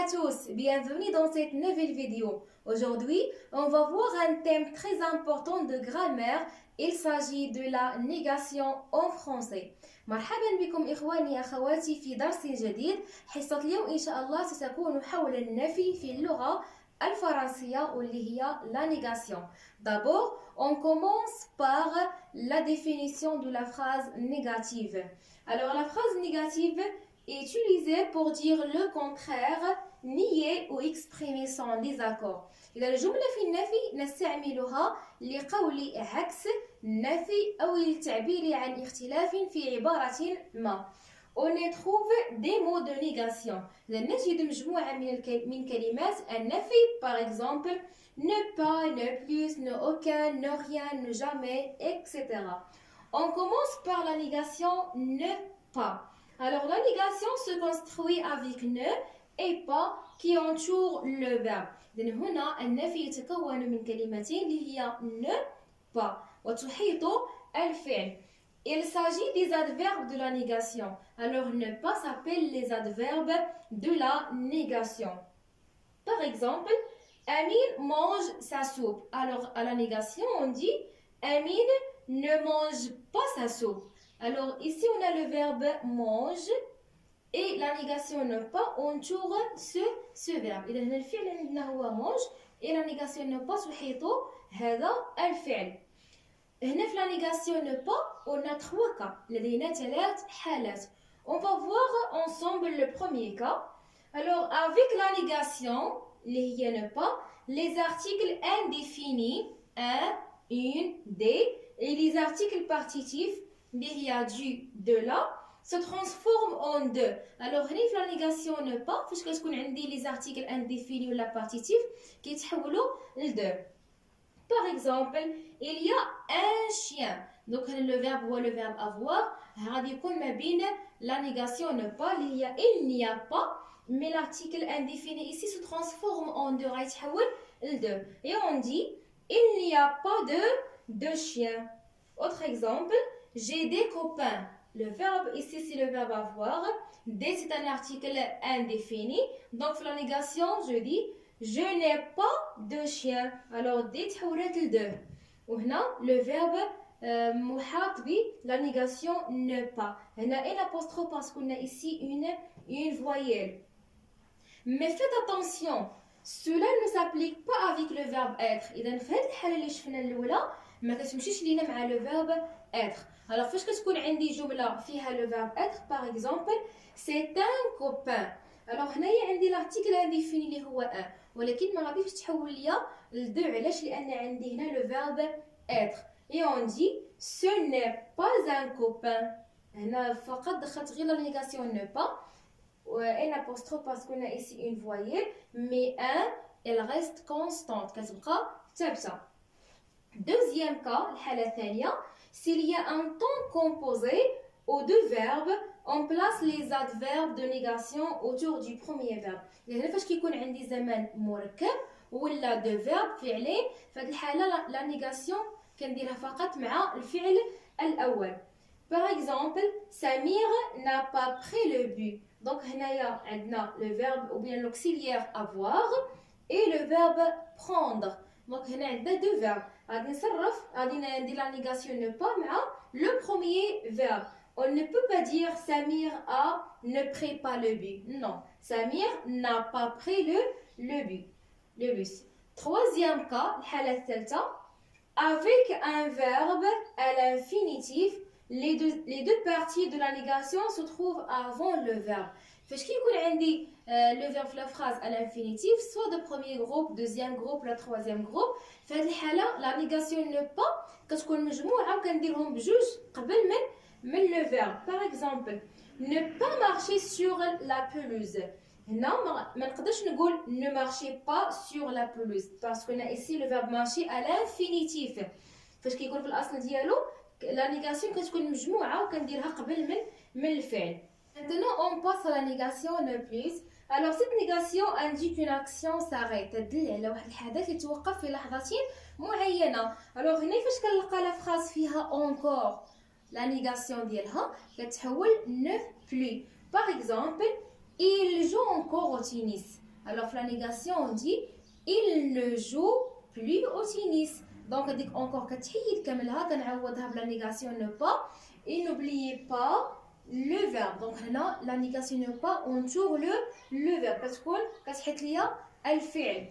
à tous, bienvenue dans cette nouvelle vidéo. Aujourd'hui, on va voir un thème très important de grammaire. Il s'agit de la négation en français. مرحبا بكم إخواني أخواتي في درس جديد. حصة اليوم إن شاء الله ستكون حول النفي في اللغة الفرنسية واللي هي la négation. D'abord, on commence par la définition de la phrase négative. Alors, la phrase négative est utilisée pour dire le contraire, nier ou exprimer son désaccord. إذا الجملة في النفي نستعملها لقول عكس النفي أو للتعبير عن اختلاف في عبارة ما. On y trouve des mots de négation. نجد مجموعة من كلمات النفي. Par exemple, ne pas, ne plus, ne aucun, ne rien, ne jamais, etc. On commence par la négation ne pas. Alors la négation se construit avec ne et pas qui entoure le verbe. إذن هنا النفي يتكون من كلمتين اللي هي ne pas وتحيط الفعل. Il s'agit des adverbes de la négation. Alors ne pas s'appelle les adverbes de la négation. Par exemple, Amine mange sa soupe. Alors à la négation on dit Amine ne mange pas sa soupe. Alors ici on a le verbe mange et la négation ne pas entoure ce verbe. إذا هنا الفعل عندنا هو mange et la négation ne pas تحيط هذا الفعل. هنا في la négation ne pas on a trois cas. لدينا ثلاث حالات. On va voir ensemble le premier cas. Alors avec la négation اللي هي ne pas, les articles indéfinis un, une, des et les articles partitifs اللي هي du, de la se transforme en deux. Alors هنا في la négation ne pas فاش كتكون عندي les articles indéfinis ولا partitifs كيتحولوا ل deux. Par exemple, il y a un chien. Donc le verbe هو le verbe avoir. غادي يكون ما بين la négation ne pas اللي هي il n'y a pas mais l'article indéfini ici se transforme en deux غيتحول ل deux. Et on dit il n'y a pas de chien. Autre exemple, j'ai des copains. Le verbe ici c'est le verbe avoir. Des c'est un article indéfini. Donc pour la négation je dis je n'ai pas de chien. Alors des تحولت ل deux. وهنا le verbe محاط ب la négation ne pas. هنا un apostrophe parce qu'on a ici une voyelle. Mais faites attention, cela ne s'applique pas avec le verbe être. إذا في هذه الحالة اللي شفنا الأولى ما كتمشيش لينا مع le verbe être. Alors فاش كتكون عندي جملة فيها le verbe être par exemple c'est un copain. Alors هنايا عندي l'article indéfini اللي هو un ولكن ما غاديش تحول ليا ل deux. علاش؟ لأن عندي هنا le verbe être. Et on dit ce n'est pas un copain. هنا فقط دخلت غير la négation ne pas un apostrophe parce qu'on a ici une voyelle mais un elle reste constante كتبقى ثابتة. Deuxième cas الحالة الثانية s'il y a un temps composé aux deux verbes on place les adverbes de négation autour du premier verbe. يعني فاش كيكون عندي زمان مركب ولا deux verbes فعلين فهاد الحالة la négation كنديرها فقط مع الفعل الأول. Par exemple, Samir n'a pas pris le bus. Donc, هنايا عندنا le verbe ou bien l'auxiliaire avoir et le verbe prendre. Donc, هنا عندنا deux verbes. غادي نصرف غادي ندير la négation ne pas مع le premier verbe. On ne peut pas dire Samir a ne pris pas le bus. Non, Samir n'a pas pris le bus. Troisième cas, الحالة الثالثة. Avec un verbe à l'infinitif, les deux parties de la négation se trouvent avant le verbe. فاش كيكون عندي le verbe في la phrase à l'infinitif, soit de premier groupe, deuxième groupe, la troisième groupe. في هذه الحالة la négation ne pas كتكون مجموعة وكنديرهم بجوج قبل من le verbe. Par exemple, ne pas marcher sur la pelouse. هنا ما نقدرش نقول ne marchez pas sur la pelouse parce qu'on a ici le verbe marcher à l'infinitif. فاش كيكون في الأصل ديالو la négation كتكون مجموعة وكنديرها قبل من الفعل. Maintenant on passe à la négation ne plus. Alors cette négation indique une action s'arrête. تدل على واحد الحدث يتوقف في لحظة معينة. Alors هنا فاش كنلقى la phrase فيها encore la négation ديالها كتحول ne plus. Par exemple, il joue encore au tennis. Alors la négation on dit il ne joue plus au tennis. Donc هذيك encore كتحيد كاملها كنعوضها بلا négation ne pas. Et n'oubliez pas le verbe. Donc هنا la négation ne pas on tourne le verbe كتكون كتحيط ليا الفعل.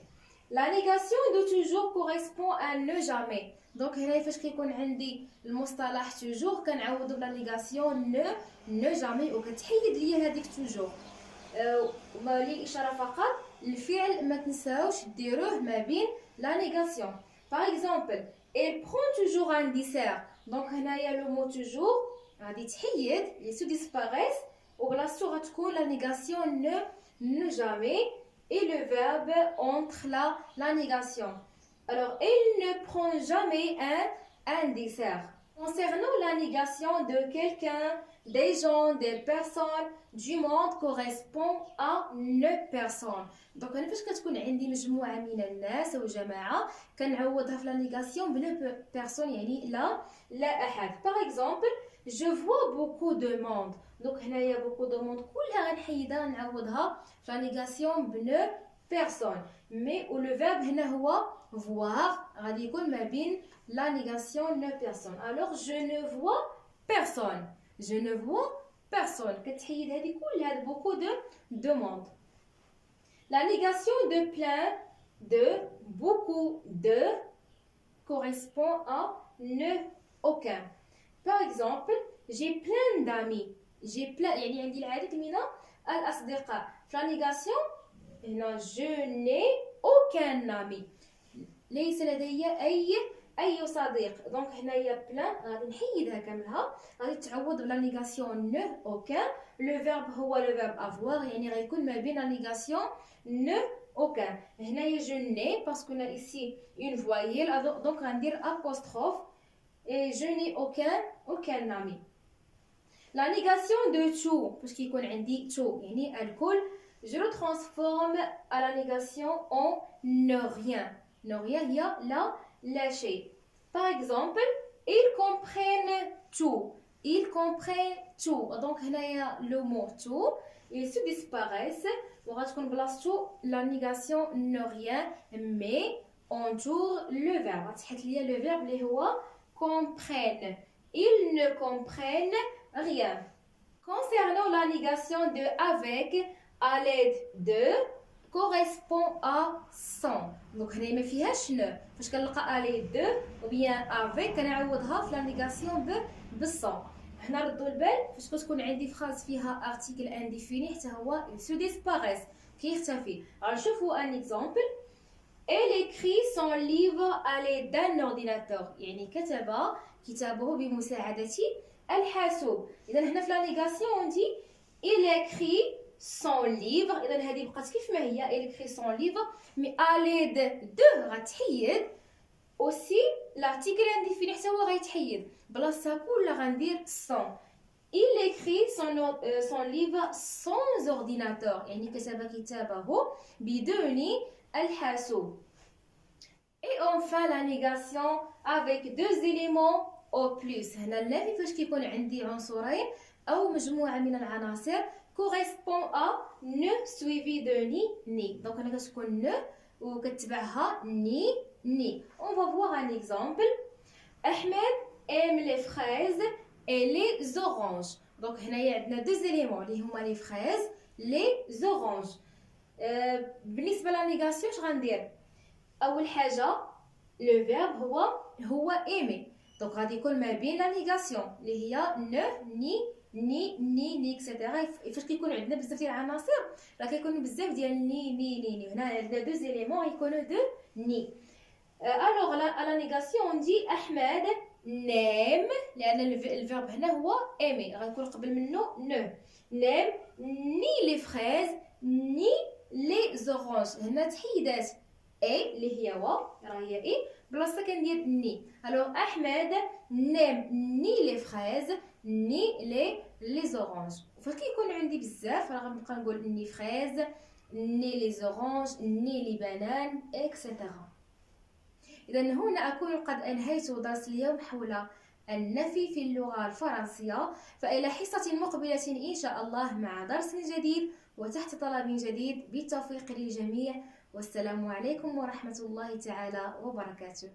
La négation de toujours correspond à ne jamais. Donc هنا فاش كيكون عندي المصطلح toujours كنعوضو بلا négation ne jamais وكتحيد ليا هذيك toujours. للإشارة فقط الفعل ما تنساوش ديروه ما بين la négation. Par exemple, elle prend toujours un dessert. Donc هنايا le mot toujours غادي تحيد il se disparaissent وبلاصتو غتكون la négation ne jamais et le verbe entre la négation. Alors elle ne prend jamais un dessert. Concernant la négation de quelqu'un, des gens, des personnes, du monde correspond à ne personne. Donc انا فاش كتكون عندي مجموعه من الناس او جماعه كنعوضها في لا نيغاسيون بنو بيرسون يعني لا احد. Par exemple, je vois beaucoup de monde. Donc هنايا beaucoup de monde كلها غنحيدها نعوضها في لا نيغاسيون بنو personne. Mais où le verbe هنا هو voir غادي يكون ما بين la négation ne personne. Alors je ne vois personne. Je ne vois personne. كتحيد هذه كلها beaucoup de monde. La négation de plein, de, beaucoup, de correspond à ne aucun. Par exemple, j'ai plein d'amis. J'ai plein يعني عندي العديد من الأصدقاء. La négation هنا je n'ai aucun ami. ليس لدي أي صديق. دونك هنايا بلان غادي نحيدها كاملها غادي تعوض بلا نيغاسيون نو اوكان. لو فيرب هو لو فيرب افوار يعني غيكون ما بين لا نيغاسيون نو اوكان. هنايا جو ني باسكو نا ايسي اون فوايل دونك غندير ابوستروف اي جو ني اوكان امي. لا نيغاسيون دو تو باش كيكون عندي تو يعني الكل je le transforme à la négation en ne rien. Ne rien هي لا شيء. Par exemple, ils comprennent tout. Ils comprennent tout. Donc هنايا le mot tout il se disparaissent وغتكون بلاصتو la négation ne rien mais on tourne le verbe. غتحط ليا le verbe اللي هو comprennent. Ils ne comprennent rien. Concernant la négation de avec à l'aide de correspond à sans. Donc هنا ما فيهاش نو فاش كنلقى à l'aide de ou bien avec كنعوضها في la négation بالصون. هنا ردوا البال فاش كتكون عندي فراز فيها ارتيكل انديفيني حتى هو il se disparaît كيختفي. شوفوا ان اكزامبل. Elle écrit son livre à l'aide d'un ordinateur. يعني كتب كتابه بمساعدة الحاسوب. إذا هنا في la négation on dit il écrit son livre. إذا هذه بقات كيف ما هي il écrit son livre mais à l'aide de غتحيد aussi l'article indéfini حتى هو غيتحيد بلاصتها كلها غندير sans. Il écrit son livre sans ordinateur يعني كتب كتابه بدون الحاسوب. Et enfin la négation avec deux éléments au plus. هنا النفي فاش كيكون عندي عنصرين أو مجموعة من العناصر correspond à ne suivi de ni. Donc هنا كتكون ne وكتبعها ni. On va voir un exemple. Ahmed aime les fraises et les oranges. Donc هنايا عندنا deux éléments اللي هما les fraises les oranges. بالنسبة لا نيغاسيون اش غندير؟ أول حاجة لو فيرب هو aimer. دونك غادي يكون ما بين لا نيغاسيون اللي هي ne ني اكسيتيرا. فاش كيكون عندنا بزاف ديال العناصر راه كيكونوا بزاف ديال ني. هنا عندنا دو زيليمون يكونوا دو ني. الوغ لا نيغاسيون اون دي احمد نيم لان الفيرب هنا هو ايمي غنكون قبل منه نو. نيم ني لي فريز ني لي زورانج. هنا تحيدات اي اللي هي و راه هي اي بلاصه كندير ني. الوغ احمد نيم ني لي فريز ني لي زورانج. فاش كيكون عندي بزاف راه غنبقى نقول ني فريز ني لي زورانج ني لي بنان اكسيتيرا. اذا هنا اكون قد انهيت درس اليوم حول النفي في اللغة الفرنسية. فإلى حصة مقبلة إن شاء الله مع درس جديد وتحت طلب جديد، بالتوفيق للجميع، والسلام عليكم ورحمة الله تعالى وبركاته.